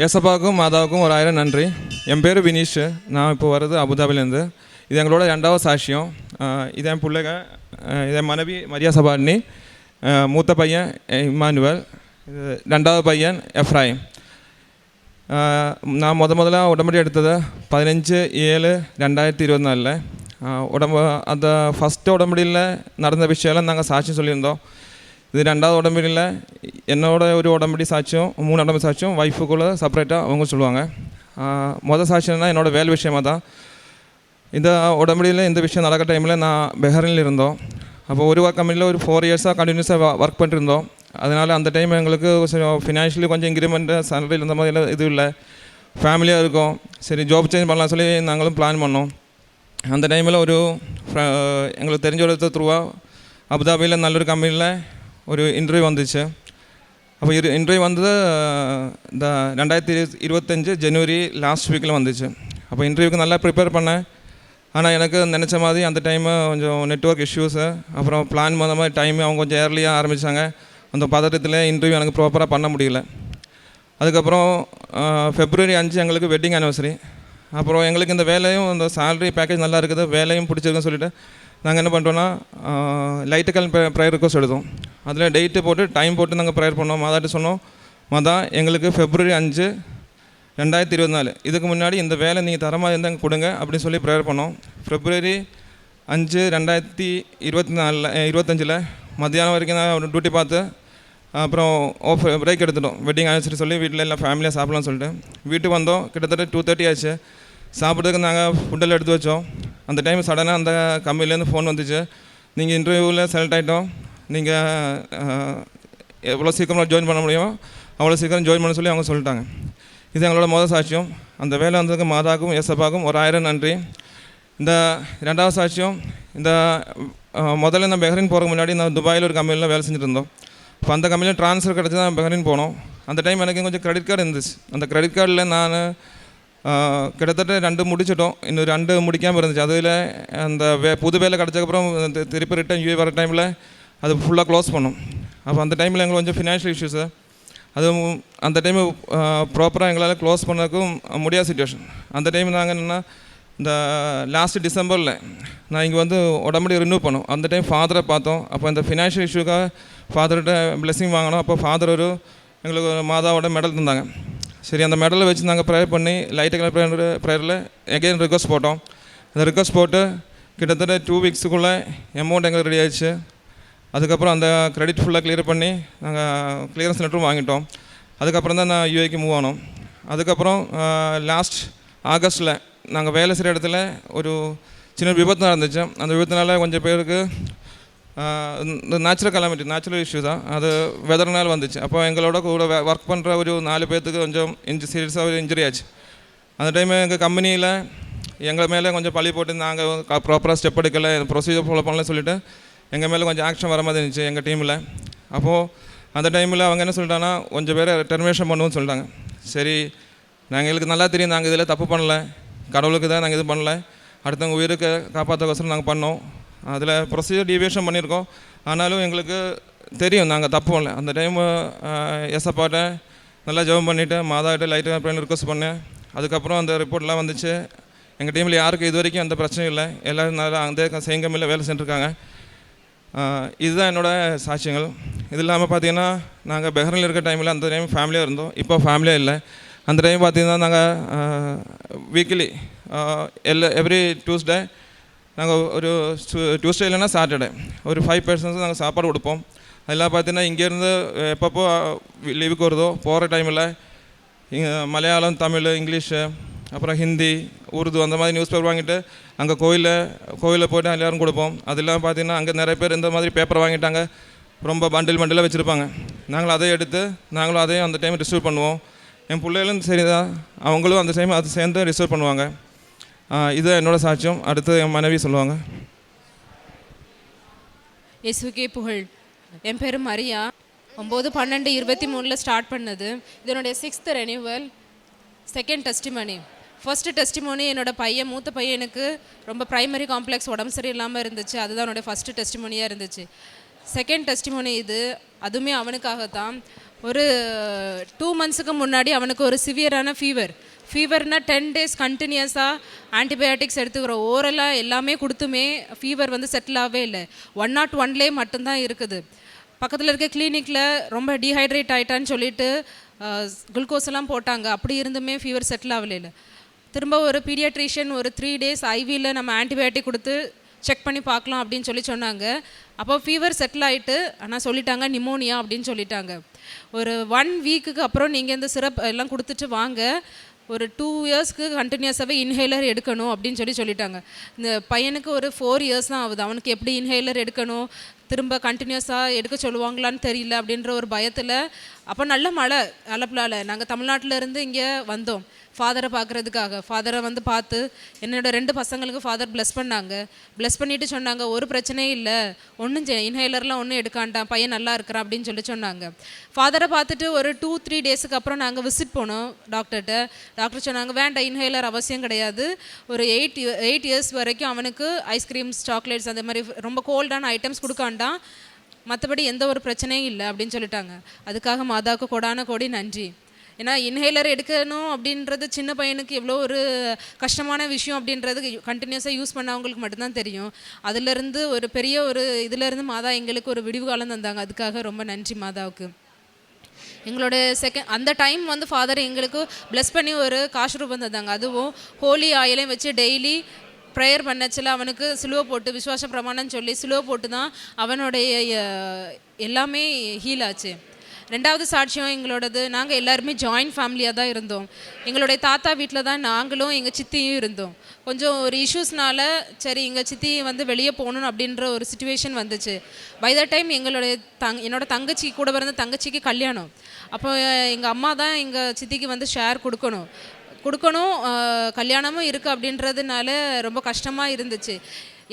ஏசப்பாவுக்கும் மாதாவுக்கும் ஒரு 1000 நன்றி. என் பேர் வினீஷ். நான் இப்போ வர்றது அபுதாபிலேருந்து. இது எங்களோட 2வது சாட்சியம். இது என் பிள்ளைங்க, இது என் மனைவி மரியா சபார்னி, மூத்த பையன் இம்மானுவல், இது 2வது பையன் எஃப்ராயிம். நான் முதல்ல உடம்படி எடுத்தது 15/7/2024. அந்த ஃபஸ்ட்டு உடம்படியில் நடந்த விஷயம்லாம் நாங்கள் சாட்சியம் சொல்லியிருந்தோம். இது 2வது உடம்படியில் என்னோட ஒரு உடம்படி சாட்சியம், 3 உடம்படி சாட்சியம் ஒய்ஃபுக்குள்ளே செப்பரேட்டாக அவங்க சொல்லுவாங்க. மொதல் சாட்சியம்னா என்னோடய வேலை விஷயமாக தான். இந்த உடம்படியில் இந்த விஷயம் நடக்கிற டைமில் நான் பெஹ்ரைனில் இருந்தோம். அப்போ ஒரு கம்பெனியில் ஒரு 4 இயர்ஸாக கண்டினியூஸாக ஒர்க் பண்ணிருந்தோம். அதனால் அந்த டைம் எங்களுக்கு ஃபினான்ஷியலி கொஞ்சம் இன்க்ரிமெண்ட்டு சேலரியில் இந்த மாதிரிலாம் இது இல்லை, ஃபேமிலியாக இருக்கும். சரி ஜாப் சேஞ்ச் பண்ணலாம் சொல்லி நாங்களும் பிளான் பண்ணோம். அந்த டைமில் ஒரு எங்களுக்கு தெரிஞ்ச ஒரு த்ரூவாக அபுதாபியில் நல்லொரு கம்பெனியில் ஒரு இன்டர்வியூ வந்துச்சு. அப்போ இன்டர்வியூ வந்தது இந்த 2025 ஜனவரி லாஸ்ட் வீக்கில் வந்துச்சு. அப்போ இன்டர்வியூக்கு நல்லா ப்ரிப்பேர் பண்ணேன். ஆனால் எனக்கு நினச்ச மாதிரி அந்த டைமு கொஞ்சம் நெட்ஒர்க் இஷ்யூஸு, அப்புறம் பிளான் பண்ண மாதிரி டைம் அவங்க கொஞ்சம் ஏர்லியாக ஆரம்பித்தாங்க. அந்த பதட்டத்தில் இன்டர்வியூ எனக்கு ப்ராப்பராக பண்ண முடியல. அதுக்கப்புறம் February 5 எங்களுக்கு வெட்டிங் ஆனிவர்சரி. அப்புறம் எங்களுக்கு இந்த வேலையும் இந்த சேலரி பேக்கேஜ் நல்லா இருக்குது, வேலையும் பிடிச்சிருக்குன்னு சொல்லிவிட்டு நாங்கள் என்ன பண்ணுறோன்னா லைட்டுக்கல் ப்ரேயர் ரிக்வஸ்ட் எடுத்தோம். அதில் டேட்டு போட்டு டைம் போட்டு நாங்கள் ப்ரேயர் பண்ணோம். மாதாட்ட சொன்னோம், மாதா எங்களுக்கு February 5 2024 இதுக்கு முன்னாடி இந்த வேலை நீங்கள் தர மாதிரி இருந்தால் கொடுங்க அப்படின்னு சொல்லி ப்ரேயர் பண்ணோம். February 5 2025 மத்தியானம் வரைக்கும் நான் டியூட்டி பார்த்து அப்புறம் பிரேக் எடுத்துட்டோம். வெட்டிங் ஆனிவர்சரி சொல்லி வீட்டில் எல்லாம் ஃபேமிலியாக சாப்பிட்லான்னு சொல்லிட்டு வீட்டுக்கு வந்தோம். கிட்டத்தட்ட 2:30 ஆச்சு. சாப்பிட்றதுக்கு நாங்கள் ஃபுட்டெல்லாம் எடுத்து வச்சோம். அந்த டைம் சடனாக அந்த கம்பெனிலேருந்து ஃபோன் வந்துச்சு, நீங்கள் இன்டர்வியூவில் செலக்ட் ஆகிட்டோம், நீங்கள் எவ்வளோ சீக்கிரமாக ஜாயின் பண்ண முடியுமோ அவ்வளோ சீக்கிரம் ஜாயின் பண்ண சொல்லி அவங்க சொல்லிட்டாங்க. இது எங்களோட மொதல் சாட்சியம். அந்த வேலை வந்ததுக்கு மாதாவுக்கும் ஏசப்பாவுக்கும் ஒரு 1000 நன்றி. இந்த 2வது சாட்சியம், இந்த முதல்ல நான் பெஹ்ரைன் போகிறதுக்கு முன்னாடி நான் துபாயில் ஒரு கம்பெனியில் வேலை செஞ்சுட்டு இருந்தோம். இப்போ அந்த கம்பெனியில் ட்ரான்ஸ்ஃபர் கிடச்சி தான் பெஹ்ரைன் போனோம். அந்த டைம் எனக்கு கொஞ்சம் கிரெடிட் கார்டு இருந்துச்சு. அந்த கிரெடிட் கார்டில் நான் கிட்டத்தட்ட 2 முடிச்சிட்டோம், இன்னும் 2 முடிக்காமல் இருந்துச்சு. அதில் அந்த புது வேலை கிடச்சக்கப்புறம் திருப்பி ரிட்டன் யூஏ வர டைமில் அது ஃபுல்லாக க்ளோஸ் பண்ணோம். அப்போ அந்த டைமில் எங்களுக்கு கொஞ்சம் ஃபினான்ஷியல் இஷ்யூஸு, அதுவும் அந்த டைமு ப்ராப்பராக எங்களால் க்ளோஸ் பண்ணதுக்கும் முடியாத சுச்சுவேஷன். அந்த டைம் நாங்கள் என்னென்னா இந்த லாஸ்ட் டிசம்பரில் நான் இங்கே வந்து உடம்படி ரினியூ பண்ணோம். அந்த டைம் ஃபாதரை பார்த்தோம். அப்போ இந்த ஃபினான்ஷியல் இஷ்யூக்காக ஃபாதர்கிட்ட பிளெஸிங் வாங்கினோம். அப்போ ஃபாதர் எங்களுக்கு ஒரு மாதாவோட மெடல் தந்தாங்க. சரி அந்த மெடலை வச்சு நாங்கள் ப்ரேயர் பண்ணி லைட்டு கலர் ப்ரேயரில் எகெயின் ரிக்வஸ்ட் போட்டோம். அந்த ரிக்வஸ்ட் போட்டு கிட்டத்தட்ட 2 வீக்ஸுக்குள்ளே அமௌண்ட் எங்களுக்கு ரெடி ஆகிடுச்சு. அதுக்கப்புறம் அந்த கிரெடிட் ஃபுல்லாக கிளியர் பண்ணி நாங்கள் கிளியரன்ஸ் லெட்டரும் வாங்கிட்டோம். அதுக்கப்புறம் தான் நான் யூஏக்கு மூவ் ஆனோம். அதுக்கப்புறம் லாஸ்ட் ஆகஸ்ட்டில் நாங்கள் வேலை செய்கிற இடத்துல ஒரு சின்ன விபத்து நடந்துச்சு. அந்த விபத்துனால கொஞ்சம் பேருக்கு இந்த நேச்சுரல் இஷ்யூ தான், அது வெதர்னால் வந்துச்சு. அப்போ எங்களோட கூட ஒர்க் பண்ணுற ஒரு 4 பேர்த்துக்கு கொஞ்சம் சீரியஸாக ஒரு இன்ஜுரி ஆச்சு. அந்த டைம் எங்கள் கம்பெனியில் எங்கள் மேலே கொஞ்சம் பழி போட்டு நாங்கள் ப்ராப்பராக ஸ்டெப் எடுக்கலை, ப்ரொசீஜர் ஃபாலோ பண்ணலன்னு சொல்லிவிட்டு எங்கள் மேலே கொஞ்சம் ஆக்ஷன் வர மாதிரி இருந்துச்சு எங்கள் டீமில். அப்போது அந்த டைமில் அவங்க என்ன சொல்லிட்டாங்கன்னா கொஞ்சம் பேரை டெர்மினேஷன் பண்ணுவோன்னு சொல்லிட்டாங்க. சரி எங்களுக்கு நல்லா தெரியும் நாங்கள் இதில் தப்பு பண்ணலை, கடவுளுக்கு தான் நாங்கள் இது பண்ணலை, அடுத்தவங்க உயிருக்கு காப்பாற்றக்கோசரம் நாங்கள் பண்ணோம். அதில் ப்ரொசீஜர் டீவியேஷன் பண்ணியிருக்கோம். ஆனாலும் எங்களுக்கு தெரியும் நாங்கள் தப்பு பண்ணல. அந்த டைம் எஸ்அப்பாட்ட நல்லா ஜெபம் பண்ணிவிட்டு மாதாக்கிட்ட லைட்டாக அப்படின்னு ரிக்வஸ்ட் பண்ணேன். அதுக்கப்புறம் அந்த ரிப்போர்ட்லாம் வந்துச்சு. எங்கள் டீமில் யாருக்கும் இது வரைக்கும் எந்த பிரச்சனையும் இல்லை, எல்லோரும் நல்லா அந்த சேம் கம்பெனியில் வேலை செஞ்சுருக்காங்க. இதுதான் என்னோடய சாட்சியங்கள். இது இல்லாமல் பார்த்திங்கன்னா நாங்கள் பெஹ்ரைனில் இருக்கிற டைமில் அந்த டைம் ஃபேமிலியாக இருந்தோம், இப்போ ஃபேமிலியாக இல்லை. அந்த டைம் பார்த்திங்கன்னா நாங்கள் வீக்லி எவ்ரி டியூஸ்டே நாங்கள் ஒரு டியூஸ்டே இல்லைன்னா சாட்டர்டே ஒரு 5 persons நாங்கள் சாப்பாடு கொடுப்போம். அதெல்லாம் பார்த்திங்கன்னா இங்கேருந்து எப்பப்போ லீவுக்கு வருதோ போகிற டைமில் மலையாளம், தமிழ், இங்கிலீஷு, அப்புறம் ஹிந்தி, உருது அந்த மாதிரி நியூஸ் பேப்பர் வாங்கிட்டு அங்கே கோயிலில் போய்ட்டு எல்லோரும் கொடுப்போம். அதெல்லாம் பார்த்திங்கன்னா அங்கே நிறைய பேர் இந்த மாதிரி பேப்பர் வாங்கிட்டாங்க, ரொம்ப பண்டிலாக வச்சுருப்பாங்க. நாங்களும் அதை எடுத்து நாங்களும் அதையும் அந்த டைம் ரிசீவ் பண்ணுவோம். என் பிள்ளைகளும் சரி தான், அவங்களும் அந்த டைம் அதை சேர்ந்து ரிசீவ் பண்ணுவாங்க. இது என்னோட சாட்சியம். அடுத்து என் மனைவி சொல்லுவாங்க. இயேசுவுக்கே புகழ். என் பேர் மரியா. 9/12/23 ஸ்டார்ட் பண்ணது. இதனுடைய 6th renewal, 2nd testimony. First testimony என்னோடய பையன், மூத்த பையனுக்கு ரொம்ப ப்ரைமரி காம்ப்ளெக்ஸ் உடம்பு சரியில்லாமல் இருந்துச்சு. அதுதான் என்னோடய ஃபஸ்ட்டு டெஸ்டிமோனியாக இருந்துச்சு. செகண்ட் டெஸ்டிமோனி இது, அதுவுமே அவனுக்காகத்தான். ஒரு 2 மந்த்ஸுக்கு முன்னாடி அவனுக்கு ஒரு சிவியரான ஃபீவர்னா 10 டேஸ் கண்டினியூஸாக ஆன்டிபயோட்டிக்ஸ் எடுத்துக்கிறோம். ஓரலாக எல்லாமே கொடுத்துமே ஃபீவர் வந்து செட்டில் ஆகவே இல்லை. 101லே மட்டும்தான் இருக்குது. பக்கத்தில் இருக்க கிளினிக்கில் ரொம்ப டீஹைட்ரேட் ஆகிட்டான்னு சொல்லிட்டு குளுக்கோஸ் எல்லாம் போட்டாங்க. அப்படி இருந்துமே ஃபீவர் செட்டில் ஆகலை. திரும்ப ஒரு பீடியாட்ரிஷியன் ஒரு 3 டேஸ் ஐவியில் நம்ம ஆன்டிபயோட்டிக் கொடுத்து செக் பண்ணி பார்க்கலாம் அப்படின்னு சொன்னாங்க. அப்போ ஃபீவர் செட்டில் ஆகிட்டு ஆனால் சொல்லிட்டாங்க நிமோனியா அப்படின்னு சொல்லிட்டாங்க. ஒரு 1 வீக்குக்கு அப்புறம் நீங்கள் இந்த சிரப் எல்லாம் கொடுத்துட்டு வாங்க, ஒரு 2 இயர்ஸ்க்கு கண்டினியூஸாகவே இன்ஹேலர் எடுக்கணும் அப்படின்னு சொல்லிட்டாங்க. இந்த பையனுக்கு ஒரு 4 இயர்ஸ் தான் ஆகுது. அவனுக்கு எப்படி இன்ஹேலர் எடுக்கணும், திரும்ப கண்டினியூஸாக எடுக்க சொல்லுவாங்களான்னு தெரியல அப்படின்ற ஒரு பயத்தில். அப்போ நல்ல மழை அலப்பலால் நாங்கள் தமிழ்நாட்டில் இருந்து இங்கே வந்தோம் ஃபாதரை பார்க்குறதுக்காக. ஃபாதரை வந்து பார்த்து என்னோட 2 பசங்களுக்கு ஃபாதர் ப்ளஸ் பண்ணாங்க. ப்ளஸ் பண்ணிவிட்டு சொன்னாங்க ஒரு பிரச்சனையும் இல்லை, ஒன்றும் இன்ஹேலர்லாம் ஒன்றும் எடுக்காண்டான், பையன் நல்லா இருக்கிறான் அப்படின்னு சொன்னாங்க. ஃபாதரை பார்த்துட்டு ஒரு 2-3 டேஸுக்கு அப்புறம் நாங்கள் விசிட் போனோம் டாக்டர்கிட்ட. டாக்டர் சொன்னாங்க வேண்டாம், இன்ஹேலர் அவசியம் கிடையாது, ஒரு 8 இயர்ஸ் வரைக்கும் அவனுக்கு ஐஸ்கிரீம்ஸ் சாக்லேட்ஸ் அந்த மாதிரி ரொம்ப கோல்டான ஐட்டம்ஸ் கொடுக்காண்டான், மற்றபடி எந்த ஒரு பிரச்சனையும் இல்லை அப்படின்னு சொல்லிட்டாங்க. அதுக்காக மாதாவுக்கு கொடான கோடி நன்றி. ஏன்னா இன்ஹேலர் எடுக்கணும் அப்படின்றது சின்ன பையனுக்கு எவ்வளோ ஒரு கஷ்டமான விஷயம் அப்படின்றது கண்டினியூஸாக யூஸ் பண்ணவங்களுக்கு மட்டும்தான் தெரியும். அதிலேருந்து ஒரு பெரிய ஒரு இதிலேருந்து மாதா எங்களுக்கு ஒரு விடிவு காலம் தந்தாங்க. அதுக்காக ரொம்ப நன்றி மாதாவுக்கு. எங்களோட அந்த டைம் வந்து ஃபாதர் எங்களுக்கு ப்ளஸ் பண்ணி ஒரு காசு ரூபம் தந்தாங்க. அதுவும் ஹோலி ஆயிலையும் வச்சு டெய்லி ப்ரேயர் பண்ணச்சில் அவனுக்கு சிலுவை போட்டு விசுவாச பிரமாணம்னு சொல்லி சிலுவை போட்டு தான் அவனுடைய எல்லாமே ஹீல் ஆச்சு. 2வது சாட்சியம் எங்களோடது, நாங்கள் எல்லாருமே ஜாயிண்ட் ஃபேமிலியாக தான் இருந்தோம். எங்களுடைய தாத்தா வீட்டில் தான் நாங்களும் எங்கள் சித்தியும் இருந்தோம். கொஞ்சம் ஒரு இஷ்யூஸ்னால சரி எங்கள் சித்தி வந்து வெளியே போகணும் அப்படின்ற ஒரு சுச்சுவேஷன் வந்துச்சு. பை த டைம் என்னோட தங்கச்சி கூட பிறந்த தங்கச்சிக்கு கல்யாணம். அப்போ எங்கள் அம்மா தான் எங்கள் சித்திக்கு வந்து ஷேர் கொடுக்கணும். கல்யாணமும் இருக்குது அப்படின்றதுனால ரொம்ப கஷ்டமாக இருந்துச்சு.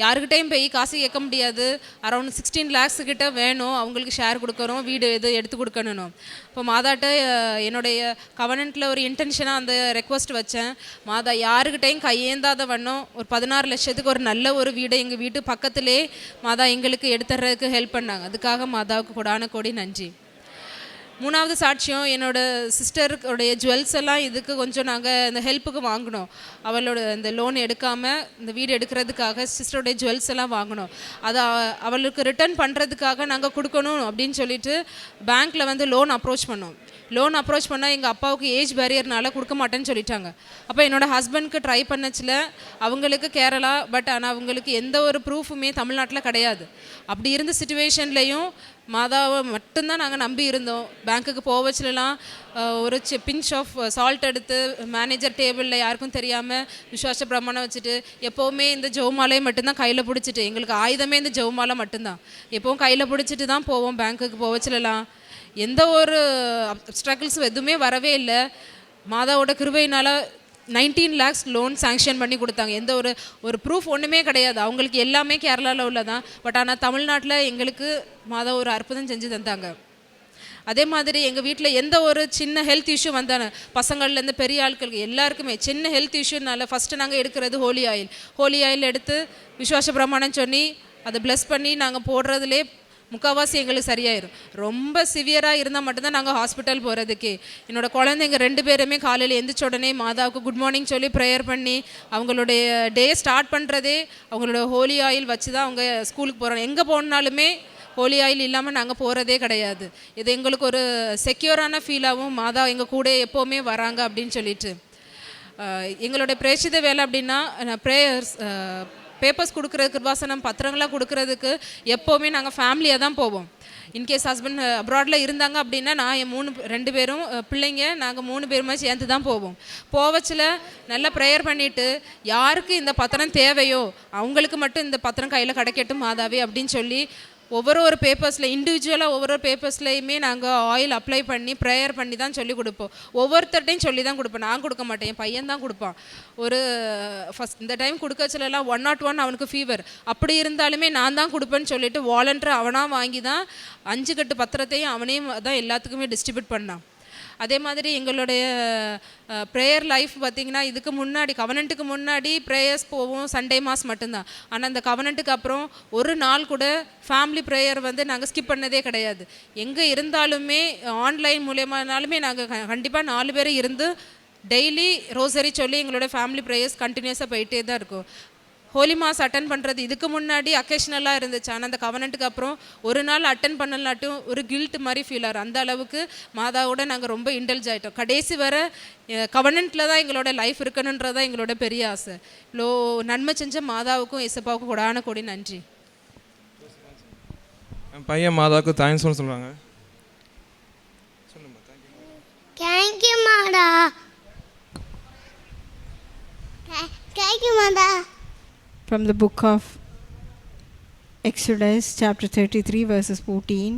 யாருக்கிட்டையும் போய் காசு கேட்க முடியாது. அரௌண்ட் 16 lakhs கிட்ட வேணும், அவங்களுக்கு ஷேர் கொடுக்குறோம், வீடு எடுத்து கொடுக்கணும். இப்போ மாதாட்ட என்னுடைய கவர்னண்ட்டில் ஒரு இன்டென்ஷனாக அந்த ரெக்வஸ்ட் வச்சேன். மாதா யாருக்கிட்டையும் கையேந்தாத வண்ணம் ஒரு 16 லட்சத்துக்கு ஒரு நல்ல ஒரு வீடை எங்கள் வீட்டு பக்கத்திலே மாதா எங்களுக்கு எடுத்துறதுக்கு ஹெல்ப் பண்ணாங்க. அதுக்காக மாதாவுக்கு கொடான கோடி நன்றி. 3வது சாட்சியம், என்னோடய சிஸ்டருடைய ஜுவல்ஸ் எல்லாம் இதுக்கு கொஞ்சம் நாங்கள் இந்த ஹெல்ப்புக்கு வாங்கினோம். அவளோட இந்த லோன் எடுக்காமல் இந்த வீடு எடுக்கிறதுக்காக சிஸ்டருடைய ஜுவல்ஸ் எல்லாம் வாங்கினோம். அதை அவளுக்கு ரிட்டர்ன் பண்ணுறதுக்காக நாங்கள் கொடுக்கணும் அப்படின்னு சொல்லிட்டு பேங்க்கில் வந்து லோன் அப்ரோச் பண்ணால் எங்கள் அப்பாவுக்கு ஏஜ் பேரியர்னால கொடுக்க மாட்டேன்னு சொல்லிட்டாங்க. அப்போ என்னோடய ஹஸ்பண்ட்க்கு ட்ரை பண்ணச்சில் அவங்களுக்கு கேரளா, பட் ஆனால் அவங்களுக்கு எந்த ஒரு ப்ரூஃபுமே தமிழ்நாட்டில் கிடையாது. அப்படி இருந்த சுச்சுவேஷன்லேயும் மாதாவை மட்டும்தான் நாங்கள் நம்பி இருந்தோம். பேங்க்குக்கு போவச்சிலலாம் ஒரு பிஞ்ச் ஆஃப் சால்ட் எடுத்து மேனேஜர் டேபிளில் யாருக்கும் தெரியாமல் விசுவாச பிரமாணம் வச்சுட்டு எப்போவுமே இந்த ஜெபமாலையை மட்டும்தான் கையில் பிடிச்சிட்டு, எங்களுக்கு ஆயுதமே இந்த ஜெபமாலை மட்டும்தான், எப்போவும் கையில் பிடிச்சிட்டு தான் போவோம் பேங்க்குக்கு போவச்சிலலாம். எந்த ஒரு ஸ்ட்ரகிள்ஸும் எதுவுமே வரவே இல்லை. மாதாவோட கிருபையினால் 19 lakhs லோன் சாங்ஷன் பண்ணி கொடுத்தாங்க. எந்த ஒரு ப்ரூஃப் ஒன்றுமே கிடையாது. அவங்களுக்கு எல்லாமே கேரளாவில் உள்ளதான். பட் ஆனால் தமிழ்நாட்டில் எங்களுக்கு மாதா ஒரு அற்புதம் செஞ்சு தந்தாங்க. அதே மாதிரி எங்கள் வீட்டில் எந்த ஒரு சின்ன ஹெல்த் இஷ்யூ வந்தானே, பசங்கள்லேருந்து பெரிய ஆட்களுக்கு எல்லாருக்குமே சின்ன ஹெல்த் இஷ்யூனால ஃபஸ்ட்டு நாங்கள் எடுக்கிறது ஹோலி ஆயில் எடுத்து விசுவாச பிரமாணம் சொல்லி அதை ப்ளஸ் பண்ணி நாங்கள் போடுறதுலே முக்கால்வாசி எங்களுக்கு சரியாயிடும். ரொம்ப சிவியராக இருந்தால் மட்டும்தான் நாங்கள் ஹாஸ்பிட்டல் போகிறதுக்கே. என்னோடய குழந்தைங்க 2 பேருமே காலையில் எழுந்திரிச்ச உடனே மாதாவுக்கு குட் மார்னிங் சொல்லி ப்ரேயர் பண்ணி அவங்களுடைய டே ஸ்டார்ட் பண்ணுறதே அவங்களோட ஹோலி ஆயில் வச்சு தான் அவங்க ஸ்கூலுக்கு போகிறாங்க. எங்கே போனாலுமே ஹோலி ஆயில் இல்லாமல் நாங்கள் போகிறதே கிடையாது. இது எங்களுக்கு ஒரு செக்யூரான ஃபீலாகவும் மாதா எங்கள் கூட எப்போவுமே வராங்க அப்படின்னு சொல்லிட்டு. எங்களுடைய பிரேஷித வேலை அப்படின்னா பேப்பர்ஸ் கொடுக்குறதுக்கு, கிருபாசனம் பத்திரங்களாக கொடுக்குறதுக்கு எப்போவுமே நாங்கள் ஃபேமிலியாக தான் போவோம். இன்கேஸ் ஹஸ்பண்ட் அப்ராடில் இருந்தாங்க அப்படின்னா நான் என் 2 பேரும் பிள்ளைங்க நாங்கள் 3 பேருமே சேர்ந்து தான் போவோம். போவச்சில் நல்லா ப்ரேயர் பண்ணிவிட்டு யாருக்கு இந்த பத்திரம் தேவையோ அவங்களுக்கு மட்டும் இந்த பத்திரம் கையில் கிடைக்கட்டும் மாதாவே அப்படின்னு சொல்லி ஒவ்வொரு பேப்பர்ஸில் இண்டிவிஜுவலாக ஒவ்வொரு பேப்பர்ஸ்லையுமே நாங்கள் ஆயில் அப்ளை பண்ணி ப்ரேயர் பண்ணி தான் சொல்லி கொடுப்போம். ஒவ்வொருத்தர்ட்டையும் சொல்லி தான் கொடுப்பேன். நான் கொடுக்க மாட்டேன், என் பையன் தான் கொடுப்பான். ஃபஸ்ட் இந்த டைம் கொடுக்கச்சலாம் 101 அவனுக்கு ஃபீவர். அப்படி இருந்தாலுமே நான் தான் கொடுப்பேன்னு சொல்லிட்டு வாலண்டியர் அவனாக வாங்கி தான் 5 கட்டு பத்திரத்தையும் அவனையும் தான் எல்லாத்துக்குமே டிஸ்ட்ரிபியூட் பண்ணான். அதே மாதிரி எங்களுடைய ப்ரேயர் லைஃப் பார்த்திங்கன்னா இதுக்கு முன்னாடி கவனன்ட்டுக்கு முன்னாடி ப்ரேயர்ஸ் போவோம், சண்டே மாஸ் மட்டும்தான். ஆனால் அந்த கவனன்ட்டுக்கு அப்புறம் ஒரு நாள் கூட ஃபேமிலி ப்ரேயர் வந்து நாங்கள் ஸ்கிப் பண்ணதே கிடையாது. எங்கே இருந்தாலுமே ஆன்லைன் மூலியமானாலுமே நாங்கள் கண்டிப்பாக 4 பேர் இருந்து டெய்லி ரோசரி சொல்லி எங்களோட ஃபேமிலி ப்ரேயர்ஸ் கண்டினியூஸாக போயிட்டே தான் இருக்கும். ஹோலி மாஸ் அட்டன் பண்ணுறது இதுக்கு முன்னாடி அக்கேஷனலாக இருந்துச்சு. ஆனால் அந்த கவனன்ட்டுக்கு அப்புறம் ஒரு நாள் அட்டன் பண்ணலாட்டும் ஒரு கில்ட் மாதிரி ஃபீல் ஆகும். அந்த அளவுக்கு மாதாவோட நாங்கள் ரொம்ப இன்டெல்ஜ் ஆகிட்டோம். கடைசி வர கவனன்ட்டில் தான் எங்களோட லைஃப் இருக்கணுன்றதான் எங்களோட பெரிய ஆசை. இவ்வளோ நன்மை செஞ்ச மாதாவுக்கும் இசப்பாவுக்கும் கொடான கொடி நன்றி. என் பையன் மாதாவுக்கு தேங்க்ஸ் சொல்கிறாங்க. Thank you Mata. Thank you Mata. From the book of Exodus chapter 33 verses 14,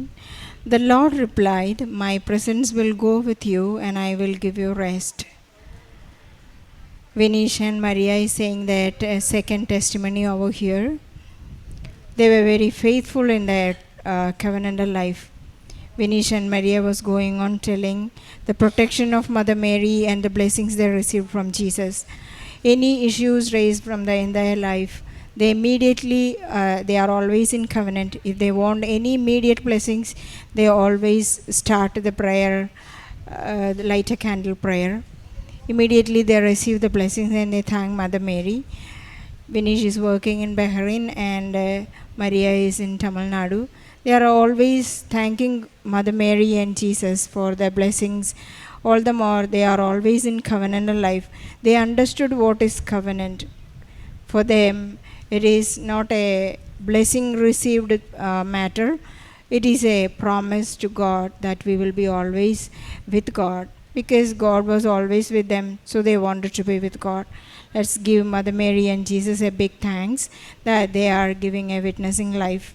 the Lord replied, "My presence will go with you and I will give you rest." Vinish and Maria is saying that second testimony over here. They were very faithful in their covenantal life. Vinish and Maria was going on telling the protection of Mother Mary and the blessings they received from Jesus. Any issues raised from in their life, they immediately they are always in covenant. If they want any immediate blessings, they always start the prayer, light a candle prayer. Immediately they receive the blessings and they thank Mother Mary. Vinish is working in Bahrain and Maria is in Tamil Nadu. They are always thanking Mother Mary and Jesus for their blessings. All the more, they are always in covenantal life. They understood what is covenant. For them, it is not a blessing received matter. It is a promise to God that we will be always with God. Because God was always with them, so they wanted to be with God. Let's give Mother Mary and Jesus a big thanks that they are giving a witnessing life.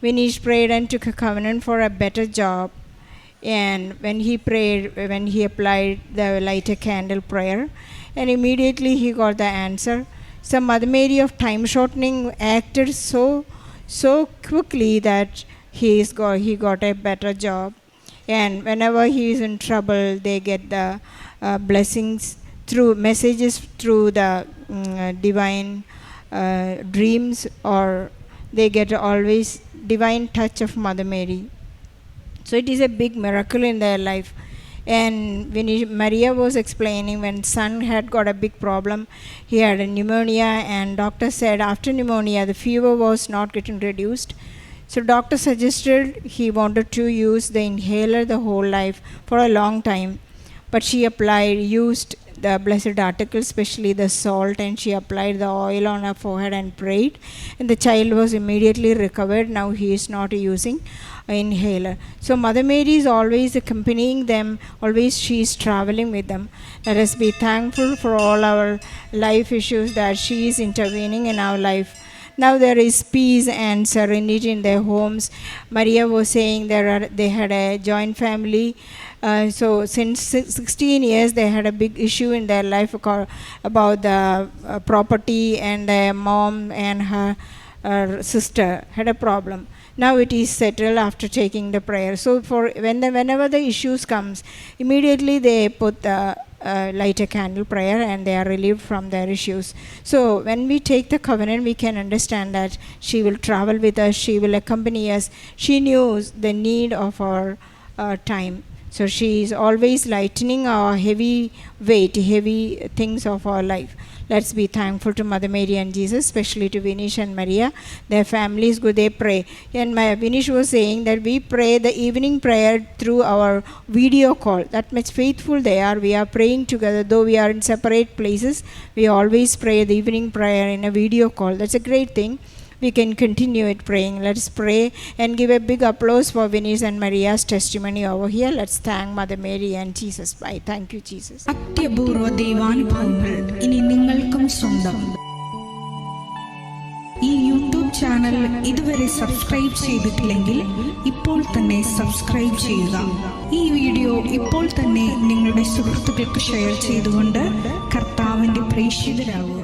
Vinish prayed and took a covenant for a better job. And when he prayed, when he applied the light a candle prayer, and immediately he got the answer. So Mother Mary of time shortening acted so quickly that he got a better job. And whenever he is in trouble, they get the blessings through messages through the divine dreams, or they get always divine touch of Mother Mary. So it is a big miracle in their life. And when Maria was explaining, when son had got a big problem, he had a pneumonia, and doctor said after pneumonia the fever was not getting reduced. So doctor suggested he wanted to use the inhaler the whole life for a long time. But she used the blessed article, especially the salt, and she applied the oil on her forehead and prayed. And the child was immediately recovered. Now he is not using inhaler. So Mother Mary is always accompanying them, always she is traveling with them. Let us be thankful for all our life issues that she is intervening in our life. Now there is peace and serenity in their homes. Maria was saying they had a joint family. So since 16 years they had a big issue in their life about the property, and their mom and her sister had a problem. Now it is settled after taking the prayer. So for whenever the issues comes, immediately they put the light a candle prayer and they are relieved from their issues. So when we take the covenant, we can understand that she will travel with us, she will accompany us. She knows the need of our time. So she is always lightening our heavy weight, heavy things of our life. Let's be thankful to Mother Mary and Jesus, especially to Vinish and Maria. Their families go, they pray. And Vinish was saying that we pray the evening prayer through our video call. That much faithful they are. We are praying together. Though we are in separate places, we always pray the evening prayer in a video call. That's a great thing. We can continue it praying. Let's pray and give a big applause for Vinish and Maria's testimony over here. Let's thank Mother Mary and Jesus. Bye. Thank you, Jesus. അത്യപൂർവ ദൈവാനുഭവങ്ങൾ ഇനി നിങ്ങൾക്കും സ്വന്തം. ഈ YouTube channel ഇതുവരെ subscribe ചെയ്തിട്ടില്ലെങ്കിൽ ഇപ്പോൾ തന്നെ subscribe ചെയ്യുക. ഈ വീഡിയോ ഇപ്പോൾ തന്നെ നിങ്ങളുടെ സുഹൃത്തുക്കൾക്ക് ഷെയർ ചെയ്തുകൊണ്ട് കർത്താവിൻ്റെ പ്രേക്ഷിതരാകുക.